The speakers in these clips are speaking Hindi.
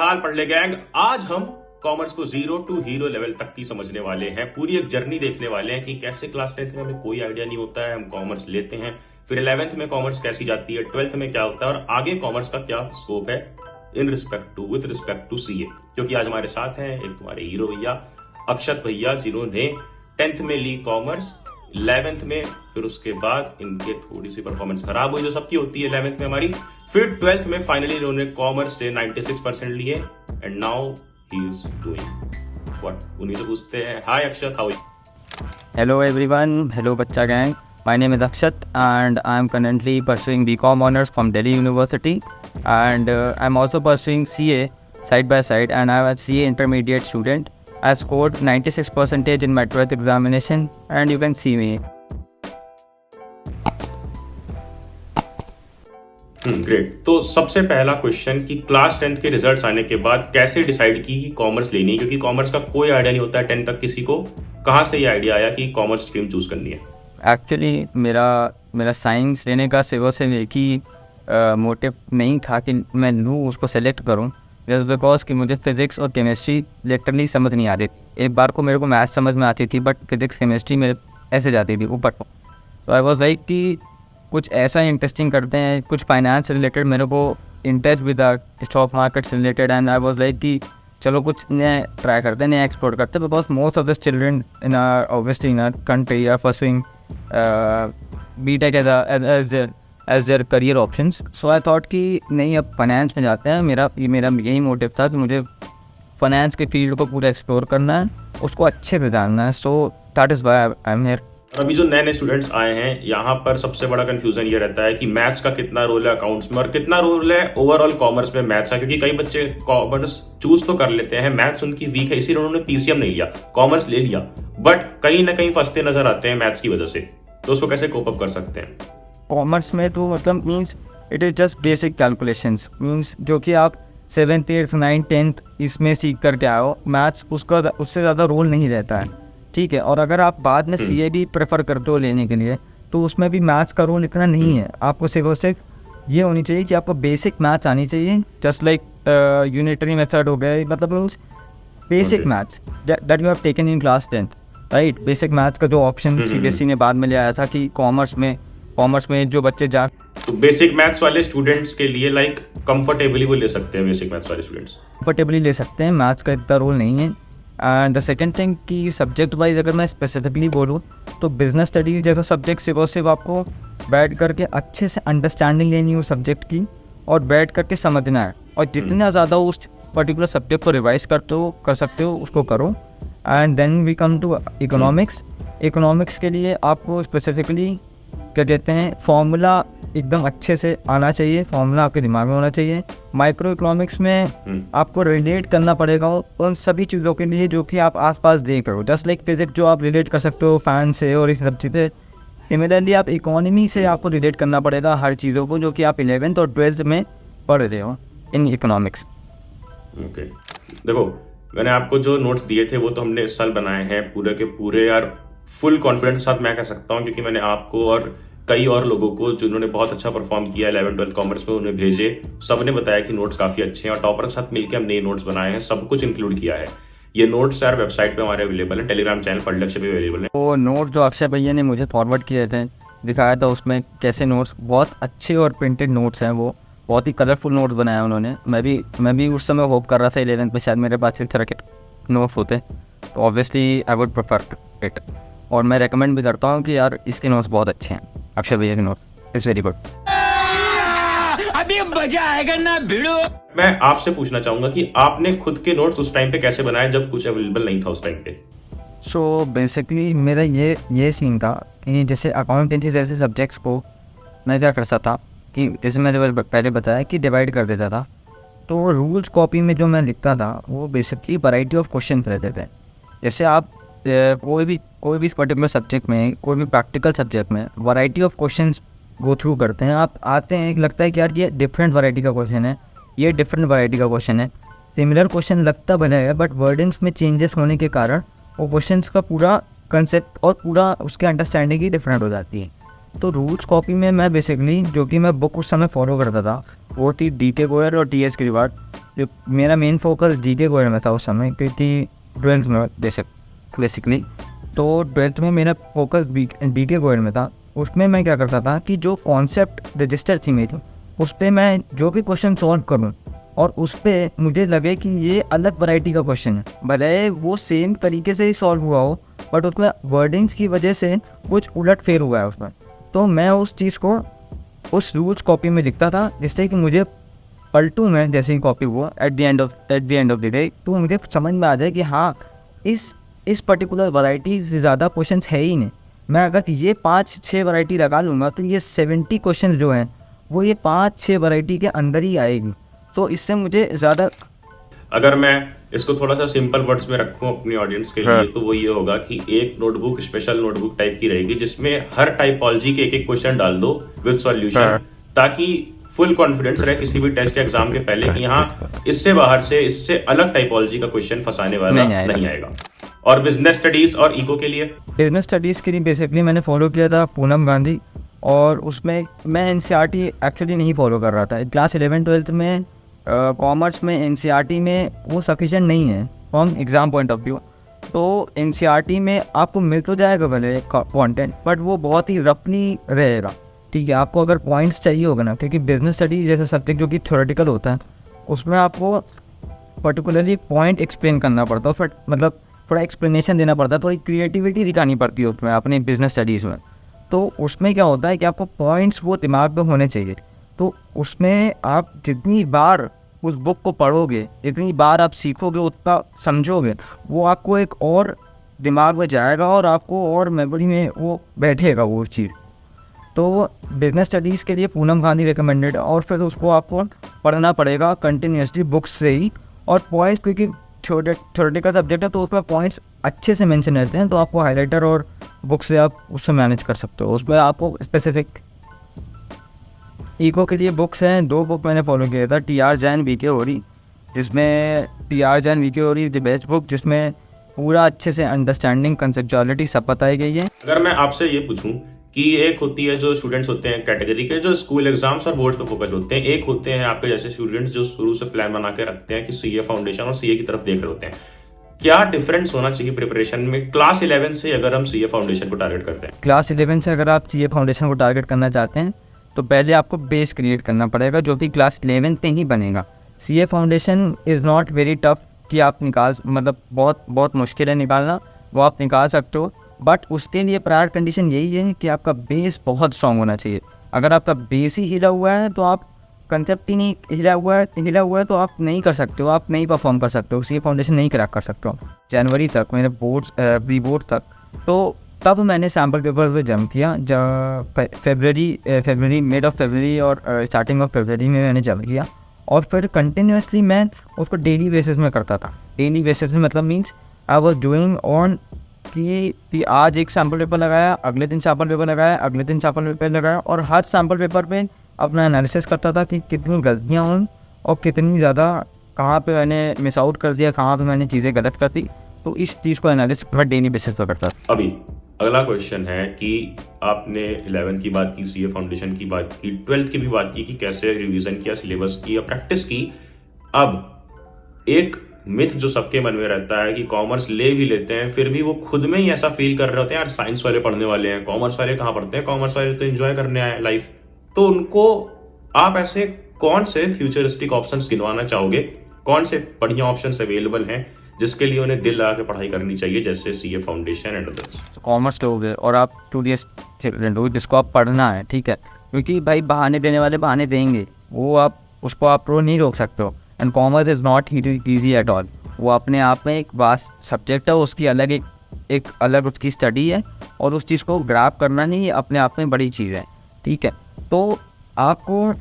हाल पढ़ ले गैंग। आज हम कॉमर्स को 0 टू हीरो लेवल तक की समझने वाले हैं। पूरी एक जर्नी देखने वाले हैं कि कैसे क्लास 10th में हमें कोई आइडिया नहीं होता है, हम कॉमर्स लेते हैं, फिर 11th में कॉमर्स कैसी जाती है, 12th में क्या होता है और आगे कॉमर्स का क्या स्कोप है विथ रिस्पेक्ट टू सीए। क्योंकि आज हमारे साथ हैं एक तुम्हारे हीरो भैया अक्षत भैया, जिन्होंने 10th में ली कॉमर्स, 11th में फिर उसके बाद इनके थोड़ी सी परफॉर्मेंस खराब हुई जो सबकी होती है 11th में हमारी, फिर 12th में फाइनली इन्होंने कॉमर्स से 96% लिए and now he is doing what. उन्हीं से पूछते हैं। हाय अक्षत, how? Hello everyone, hello Bachcha Gang. My name is Akshat and I am currently pursuing BCom honors from Delhi University and I'm also pursuing CA side by side and I am a CA intermediate student. I scored 96% in my 12th examination and you can see me. Great. तो सबसे पहला क्वेश्चन कि क्लास 10th के रिजल्ट्स आने के बाद कैसे डिसाइड की कि कॉमर्स लेनी है, क्योंकि कॉमर्स का कोई आइडिया नहीं होता है 10th तक किसी को। कहाँ से ये आइडिया आया कि कॉमर्स स्ट्रीम चूज करनी है? एक्चुअली मेरा साइंस लेने का सिर्फ से एक ही मोटिव नहीं था कि मैं लूँ उसको सेलेक्ट करूँ, बिकॉज कि मुझे फिज़िक्स और केमिस्ट्री लिटरली समझ नहीं आ रही थी। एक बार को मेरे को मैथ्स समझ में आती थी बट फिज़िक्स केमिस्ट्री मेरे ऐसे जाती थी ऊपर। तो आई वॉज लाइक कि कुछ ऐसा इंटरेस्टिंग करते हैं, कुछ फाइनेंस रिलेटेड मेरे को interest with stock markets related and I was like कि चलो कुछ नया ट्राई करते हैं, नया एक्सप्लोर करते हैं। Because most of the children in our obviously in our country are pursuing BTech as their career options. So I thought कि नहीं, अब फाइनेंस में जाते हैं। मेरा यही मोटिव था कि मुझे फाइनेंस के फील्ड को पूरा एक्सप्लोर करना है, उसको अच्छे से जानना है। So that is why I am here. अभी जो नए स्टूडेंट्स आए हैं यहाँ पर सबसे बड़ा कंफ्यूजन ये रहता है कि मैथ्स का कितना रोल है अकाउंट्स में और कितना रोल है ओवरऑल कॉमर्स में मैथ्स का। क्योंकि कई बच्चे कॉमर्स चूज तो कर लेते हैं, मैथ्स उनकी वीक है इसीलिए उन्होंने पीसीएम नहीं लिया, कॉमर्स ले लिया, बट कहीं ना कहीं फंसते नजर आते हैं मैथ्स की वजह से। तो उसको कैसे कोप अप कर सकते हैं? कॉमर्स में तो मतलब means it is just basic calculations, means जो कि आप 7th 8th 9th 10th इसमें सीख करके आओ। मैथ्स उसका उससे ज़्यादा रोल नहीं रहता है, ठीक है। और अगर आप बाद में सीए भी प्रेफर करते हो लेने के लिए तो उसमें भी मैथ्स का रोल इतना नहीं है। आपको सिर्फ और सिर्फ ये होनी चाहिए कि आपको बेसिक मैथ्स आनी चाहिए, जस्ट लाइक यूनिटरी मेथड हो गया, मतलब basic maths that you have taken in class 10th, right. Basic maths का जो ऑप्शन सीबीएसई ने बाद में ले आया था कि कॉमर्स में जो बच्चे तो बेसिक मैथ्स वाले स्टूडेंट्स के लिए लाइक कंफर्टेबली वो ले सकते हैं, बेसिक मैथ्स वाले स्टूडेंट्स कंफर्टेबली ले सकते हैं, मैथ्स का इतना रोल नहीं है। एंड द सेकेंड थिंग कि सब्जेक्ट वाइज अगर मैं स्पेसिफिकली बोलूँ तो बिजनेस स्टडीज जैसा सब्जेक्ट सिर्फ आपको बैठ करके अच्छे से अंडरस्टैंडिंग लेनी है उस सब्जेक्ट की और बैठ करके समझना है। और जितना ज़्यादा उस पर्टिकुलर सब्जेक्ट को रिवाइज कर सकते हो उसको करो। And then we come to economics. Economics के लिए आपको स्पेसिफिकली क्या कहते हैं, फॉर्मूला एकदम अच्छे से आना चाहिए, फॉर्मूला आपके दिमाग में होना चाहिए। माइक्रो इकोनॉमिक्स में आपको रिलेट करना पड़ेगा उन सभी चीज़ों के लिए जो कि आप आसपास देख रहे हो, जस्ट लाइक फिजिक्स जो आप रिलेट कर सकते हो फैन से और इस सब चीज़ें। सिमिलरली आप इकोनॉमी से आपको रिलेट करना पड़ेगा हर चीज़ों को जो कि आप 11th और 12th में पढ़ रहे हो इन इकोनॉमिक्स। ओके, देखो मैंने आपको जो नोट्स दिए थे वो तो हमने इस साल बनाए हैं पूरे के पूरे, यार फुल कॉन्फिडेंस के साथ मैं कह सकता हूँ, क्योंकि मैंने आपको और कई और लोगों को जिन्होंने बहुत अच्छा परफॉर्म किया 11th 12th कॉमर्स में उन्हें भेजे, सबने बताया कि नोट्स काफी अच्छे हैं और टॉपर के साथ मिलकर हमने ये नोट्स बनाए हैं, सब कुछ इंक्लूड किया है। ये नोट्स यार वेबसाइट पे हमारे अवेलेबल है, टेलीग्राम चैनल पढ़लक्ष्य पे अवेलेबल है। वो नोट्स जो अक्षय भैया ने मुझे फॉरवर्ड किए थे, दिखाया था उसमें कैसे नोट्स बहुत अच्छे और प्रिंटेड नोट्स हैं, वो बहुत ही कलरफुल नोट्स बनाए उन्होंने। मैं भी उस समय होप कर रहा था 11th में शायद मेरे पास इस तरह के नोट्स होते, तो obviously I would prefer it. और मैं रेकमेंड भी करता हूँ कि यार इसके नोट्स बहुत अच्छे हैं, अक्षय भैया के नोट्स इट्स वेरी गुड। अभी मजा आएगा ना भिड़ो। मैं आपसे पूछना चाहूंगा कि आपने खुद के नोट्स उस टाइम पे कैसे बनाए जब कुछ अवेलेबल नहीं था उस टाइम पे? सो बेसिकली मेरा ये सीन था कि जैसे अकाउंटेंसी जैसे सब्जेक्ट्स को मैं क्या करता था कि जैसे मैंने पहले बताया कि डिवाइड कर देता था, तो रूल्स कॉपी में जो मैं लिखता था वो बेसिकली वैरायटी ऑफ क्वेश्चन रहते थे। जैसे आप कोई भी पर्टिकुलर सब्जेक्ट में, कोई भी प्रैक्टिकल सब्जेक्ट में variety of questions go through करते हैं। आप आते हैं, लगता है कि यार ये डिफरेंट वैरायटी का क्वेश्चन है, ये डिफरेंट वैरायटी का क्वेश्चन है, सिमिलर क्वेश्चन लगता बना है बट वर्डिंग्स में चेंजेस होने के कारण वो क्वेश्चंस का पूरा कंसेप्ट और पूरा उसके अंडरस्टैंडिंग ही डिफरेंट हो जाती है। तो रूल्स कॉपी में मैं बेसिकली जो कि मैं बुक उस समय फॉलो करता था वो थी DK गोयर और TS ग्रीवार्ड। जो मेरा मेन फोकस DK गोयर में था उस समय, क्योंकि 12th में बेसिकली तो 12th में मेरा फोकस DK गोयर में था। उसमें मैं क्या करता था कि जो कॉन्सेप्ट रजिस्टर थी मेरी, उस पर मैं जो भी क्वेश्चन सॉल्व करूँ और उस पर मुझे लगे कि ये अलग वैरायटी का क्वेश्चन है, भले वो सेम तरीके से ही सॉल्व हुआ हो बट उसमें वर्डिंग्स की वजह से कुछ उलट फेर हुआ है उसमें, तो मैं उस चीज़ को उस रूल्स कॉपी में लिखता था, जिससे कि मुझे पलटू में जैसे ही कॉपी हुआ at the end of the day तो मुझे समझ में आ जाए कि हाँ इस पर्टिकुलर वैरायटी से ज़्यादा क्वेश्चंस है ही नहीं। मैं अगर ये 5-6 वैरायटी लगा लूँगा तो ये 70 क्वेश्चन जो हैं वो ये 5-6 वैरायटी के अंदर ही आएगी। तो इससे मुझे ज़्यादा, अगर मैं इसको थोड़ा सा सिंपल वर्ड्स में रखूं अपनी ऑडियंस के लिए तो वो ये होगा कि एक नोटबुक स्पेशल नोटबुक टाइप की रहेगी जिसमें हर टाइपोलॉजी के एक क्वेश्चन डाल दो विद सॉल्यूशन, ताकि फुल कॉन्फिडेंस रहे किसी भी टेस्ट एग्जाम के पहले कि हाँ इससे बाहर से इससे अलग टाइपोलॉजी का क्वेश्चन फंसाने वाला नहीं आएगा। और बिजनेस स्टडीज और इको के लिए, बिजनेस स्टडीज़ के लिए बेसिकली मैंने फॉलो किया था पूनम गांधी, और उसमें मैं NCERT एक्चुअली नहीं फॉलो कर रहा था। क्लास 11-12 में कॉमर्स में NCERT में वो सफिशिएंट नहीं है from exam point of view. तो NCERT में आपको मिल तो जाएगा भले कंटेंट, बट वो बहुत ही रफली रहेगा, ठीक है। आपको अगर पॉइंट्स चाहिए होगा ना, क्योंकि बिजनेस स्टडीज जैसा सब्जेक्ट जो कि थ्योरेटिकल होता है उसमें आपको पर्टिकुलरली पॉइंट एक्सप्लेन करना पड़ता है, फिर मतलब थोड़ा एक्सप्लेनेशन देना पड़ता है, थोड़ी क्रिएटिविटी दिखानी पड़ती है उसमें अपने बिजनेस स्टडीज़ में। तो उसमें क्या होता है कि आपको पॉइंट्स वो दिमाग में होने चाहिए। तो उसमें आप जितनी बार उस बुक को पढ़ोगे, जितनी बार आप सीखोगे, उतना समझोगे, वो आपको एक और दिमाग में जाएगा और आपको और मेमोरी में वो बैठेगा वो चीज़। तो बिजनेस स्टडीज़ के लिए पूनम गांधी रिकमेंडेड है, और फिर उसको आपको पढ़ना पड़ेगा कंटिन्यूसली बुक्स से ही। और पॉइंट्स, क्योंकि थ्योरेटिकल सब्जेक्ट है तो उसमें पॉइंट्स अच्छे से मेंशन रहते हैं, तो आपको हाइलाइटर और बुक से आप उससे मैनेज कर सकते हो। उसमें आपको स्पेसिफिक इको के लिए बुक्स हैं, 2 बुक मैंने फॉलो किया था, TR जैन VK होरी, जिसमें TR जैन VK होरी द बेस्ट बुक, जिसमें पूरा अच्छे से अंडरस्टैंडिंग कंसेप्चुअलिटी सब बताई गई है। अगर मैं आपसे ये पूछूं कि एक होती है जो स्टूडेंट्स होते हैं कैटेगरी के जो स्कूल एग्जाम्स और बोर्ड्स पे फोकस होते हैं, एक होते हैं आपके जैसे स्टूडेंट्स जो शुरू से प्लान बना के रखते हैं कि CA फाउंडेशन और CA की तरफ देख रहे होते हैं, क्या डिफरेंस होना चाहिए प्रिपरेशन में क्लास 11 से अगर हम CA फाउंडेशन को टारगेट करते हैं? क्लास 11 से अगर आप CA फाउंडेशन को टारगेट करना चाहते हैं तो पहले आपको बेस क्रिएट करना पड़ेगा, जो कि क्लास 11 पे ही बनेगा। CA foundation is not very tough कि आप मतलब बहुत मुश्किल है निकालना, वो आप निकाल सकते हो, बट उसके लिए प्रायर कंडीशन यही है कि आपका बेस बहुत स्ट्रॉन्ग होना चाहिए। अगर आपका बेस ही हिला हुआ है तो आप कंसेप्ट ही नहीं हिला हुआ है तो आप नहीं कर सकते हो, आप नहीं परफॉर्म कर सकते हो, CA फाउंडेशन नहीं क्रैक कर सकते हो। जनवरी तक मेरे प्री बोर्ड तक, तो तब मैंने सैम्पल पेपर पे जम किया, फरवरी मिड ऑफ फरवरी और स्टार्टिंग ऑफ फरवरी में मैंने जम किया, और फिर कंटिन्यूसली मैं उसको डेली बेसिस में करता था। डेली बेसिस में मतलब means I was doing on कि आज एक सैम्पल पेपर लगाया, अगले दिन सैम्पल पेपर लगाया, अगले दिन सैम्पल पेपर लगाया, और हर सैम्पल पेपर पे अपना एनालिसिस करता था कि कितनी गलतियाँ हुई और कितनी ज़्यादा कहाँ पे मैंने मिस आउट कर दिया, कहाँ पे मैंने चीज़ें गलत कर दी। तो इस चीज़ को एनालिसिस मैं डेली बेसिस पर करता था। अभी अगला क्वेश्चन है कि आपने 11 की बात की, CA फाउंडेशन की बात की, 12th की भी बात की कि कैसे रिवीजन किया, सिलेबस की या प्रैक्टिस की। अब एक मिथ जो सबके मन में रहता है कि कॉमर्स ले भी लेते हैं फिर भी वो खुद में ही ऐसा फील कर रहे होते हैं यार साइंस वाले पढ़ने वाले हैं, कॉमर्स वाले कहाँ पढ़ते हैं, कॉमर्स वाले तो एंजॉय करने आए लाइफ। तो उनको आप ऐसे कौन से फ्यूचरिस्टिक ऑप्शंस गिनवाना चाहोगे, कौन से बढ़िया ऑप्शंस अवेलेबल हैं जिसके लिए उन्हें दिल लगा के पढ़ाई करनी चाहिए, जैसे CA foundation and others? Commerce लोगे और आप स्टूडियस लोगे जिसको आप पढ़ना है, ठीक है, क्योंकि भाई बहाने देने वाले बहाने देंगे, वो आप उसको आप नहीं रोक सकते हो। And commerce is not easy at all. वो अपने आप में एक वास्ट सब्जेक्ट है, उसकी अलग एक अलग उसकी स्टडी है, और उस चीज़ को ग्रैब करना नहीं अपने आप में बड़ी चीज़ है, ठीक है। तो आपको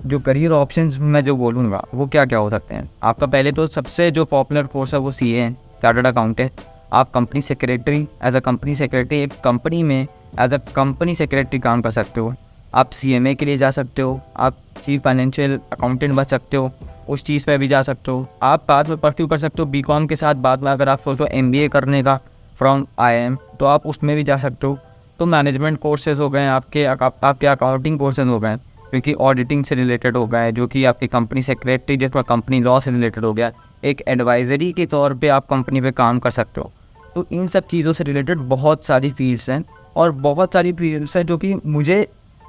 जो करियर ऑप्शंस मैं जो बोलूँगा वो क्या क्या हो सकते हैं। आपका पहले तो सबसे जो पॉपुलर कोर्स है वो CA है, चार्टर्ड अकाउंट है। आप company secretary, as a company secretary एक कंपनी में एज अ कंपनी सेक्रेटरी काम कर सकते हो। आप CMA के लिए जा सकते हो, आप चीफ फाइनेंशियल अकाउंटेंट बन सकते हो, उस चीज़ पर भी जा सकते हो। आप बाद में परस्यू कर सकते हो BCom के साथ, बाद में अगर आप सोचो MBA करने का फ्रॉम IIM तो आप उसमें भी जा सकते हो। तो मैनेजमेंट कोर्सेज हो गए, आपके अकाउंटिंग कोर्सेज हो गए, क्योंकि ऑडिटिंग से रिलेटेड हो गए, जो कि आपकी कंपनी सेक्रेटरी जैसा कंपनी लॉ से रिलेटेड हो गया, एक एडवाइज़री के तौर पे आप कंपनी पे काम कर सकते हो। तो इन सब चीज़ों से रिलेटेड बहुत सारी फील्ड्स हैं, और बहुत सारी फील्ड्स हैं जो कि मुझे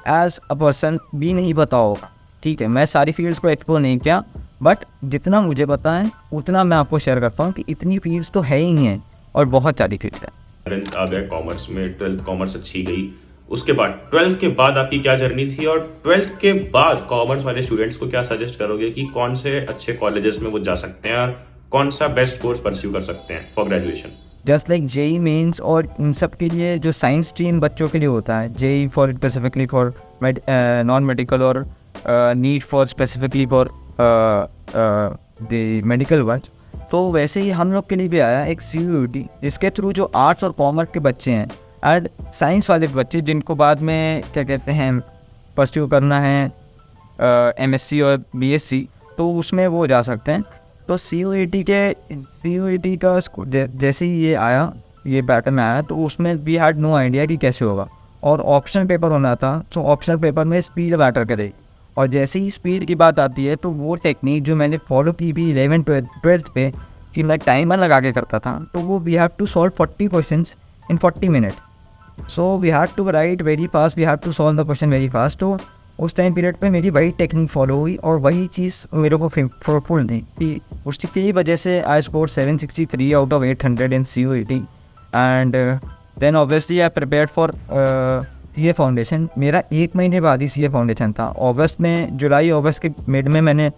एज अ पर्सन भी नहीं पता होगा। ठीक है, मैं सारी फील्ड्स को एक्सप्लोर नहीं किया, बट जितना मुझे पता है उतना मैं आपको शेयर करता हूँ कि इतनी फील्ड्स तो है ही नहीं है, और बहुत सारी फील्ड्स हैं। 11th आ गए कॉमर्स में, 12th कॉमर्स अच्छी गई, उसके बाद 12th के बाद आपकी क्या जर्नी थी, और 12th के बाद कॉमर्स वाले स्टूडेंट्स को क्या सजेस्ट करोगे कि कौन से अच्छे कॉलेजेस में वो जा सकते हैं और कौन सा बेस्ट कोर्स परस्यू कर सकते हैं for graduation? Just like JEE mains और इन सब के लिए जो साइंस स्ट्रीम बच्चों के लिए होता है, JEE for specifically for non medical, और NEET for specifically for the medical work, तो वैसे ही हम लोग के लिए भी आया एक CUET, जिसके थ्रू जो आर्ट्स और कॉमर्स के बच्चे हैं एंड साइंस वाले बच्चे जिनको बाद में क्या कहते हैं परस्यू करना है MSc और BSc, तो उसमें वो जा सकते हैं। तो CUET का जैसे ही ये आया, ये पैटर्न आया, तो उसमें वी हैड नो आइडिया कि कैसे होगा, और ऑप्शनल पेपर होना था, तो ऑप्शनल पेपर में स्पीड मैटर करे, और जैसे ही स्पीड की बात आती है तो वो टेक्निक जो मैंने फॉलो की भी 11th-12th पे, कि मैं टाइमर लगा के करता था, तो वो we have to solve 40 questions in 40 minute. So we have to write very fast, we have to solve the question very fast. तो उस टाइम पीरियड पे मेरी वही टेक्निक फॉलो हुई, और वही चीज़ मेरे को फ्रूटफुल थी कि उसकी वजह से I score 763 out of 800 in CUET। And then obviously I prepared for CA foundation. मेरा 1 महीने बाद ही CA फाउंडेशन था, अगस्त में, जुलाई अगस्त के मिड में मैंने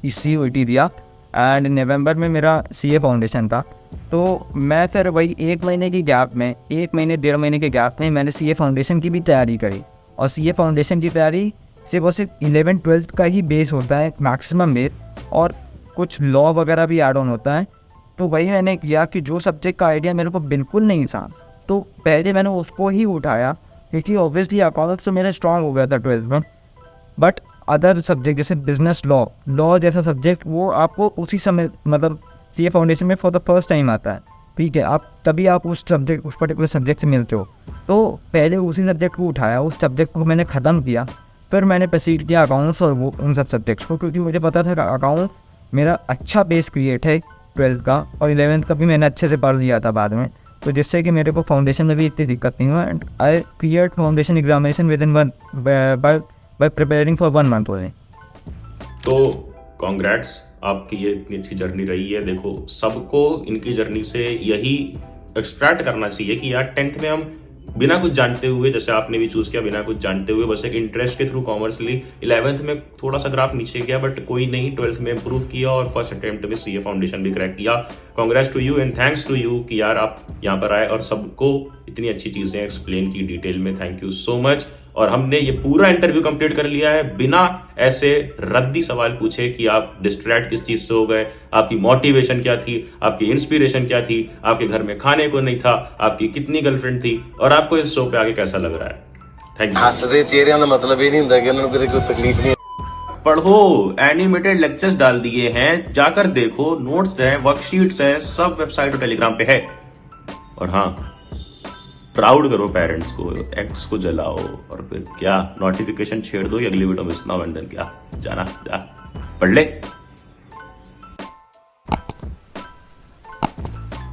CUET दिया, एंड नवंबर में मेरा CA फाउंडेशन था। तो मैं फिर वही 1 महीने की गैप में, 1 महीने 1.5 महीने के गैप में मैंने CA फाउंडेशन की भी तैयारी करी, और CA फाउंडेशन की तैयारी सिर्फ और सिर्फ 11th-12th का ही बेस होता है मैक्सिमम बेस, और कुछ लॉ वगैरह भी ऐड ऑन होता है। तो वही मैंने किया कि जो सब्जेक्ट का आइडिया मेरे को बिल्कुल नहीं था, तो पहले मैंने उसको ही उठाया, क्योंकि ऑब्वियसली अकाउंट्स तो मेरा स्ट्रॉन्ग हो गया था 12th में, बट अदर सब्जेक्ट जैसे बिजनेस लॉ जैसा सब्जेक्ट वो आपको उसी समय मतलब CA फाउंडेशन में फॉर द फर्स्ट टाइम आता है। ठीक है, आप तभी आप उस पर्टिकुलर सब्जेक्ट से मिलते हो। तो पहले उसी सब्जेक्ट को उठाया, उस सब्जेक्ट को मैंने ख़त्म किया, फिर मैंने प्रोसीड किया अकाउंट्स और वो उन सब सब्जेक्ट्स को, क्योंकि मुझे पता था कि अकाउंट मेरा अच्छा बेस क्रिएट है 12th का, और 11th का भी मैंने अच्छे से पढ़ लिया था बाद में, तो जिससे कि मेरे को फाउंडेशन में भी इतनी दिक्कत नहीं हुआ। And I cleared foundation examination with in by preparing for 1 month only. तो कॉन्ग्रेट्स, आपकी ये इतनी अच्छी जर्नी रही है। देखो, सबको इनकी जर्नी से यही एक्सट्रैक्ट करना चाहिए कि यार 10th में हम बिना कुछ जानते हुए, जैसे आपने भी चूज किया, बिना कुछ जानते हुए बस एक इंटरेस्ट के थ्रू कॉमर्स ली, 11th में थोड़ा सा ग्राफ नीचे गया, बट कोई नहीं, 12th में इंप्रूव किया और फर्स्ट अटेम्प्ट में CA फाउंडेशन भी क्रैक किया। Congrats to you and thanks to you कि यार आप यहाँ पर आए और सबको इतनी अच्छी चीजें एक्सप्लेन की डिटेल में। Thank you so much. और हमने ये पूरा इंटरव्यू कंप्लीट कर लिया है बिना ऐसे रद्दी सवाल पूछे कि आप डिस्ट्रैक्ट किस चीज से हो गए, आपकी मोटिवेशन क्या थी, आपकी इंस्पिरेशन क्या थी, आपके घर में खाने को नहीं था, आपकी कितनी गर्लफ्रेंड थी, और आपको इस शो पे आगे कैसा लग रहा है। Thank you. हसदे चेहरिਆਂ ਦਾ मतलब ਇਹ नहीं ਹੁੰਦਾ कि उन्होंने कोई तकलीफ नहीं। पढ़ो, एनिमेटेड लेक्चर्स डाल दिए हैं, जाकर देखो, नोट्स हैं, वर्कशीट्स हैं, सब वेबसाइट और टेलीग्राम पे है। और हाँ, प्राउड करो पेरेंट्स को, एक्स को जलाओ, और फिर क्या नोटिफिकेशन छेड़ दो, अगली वीडियो मिस ना हो, एंड देन क्या, जाना जा पढ़ ले।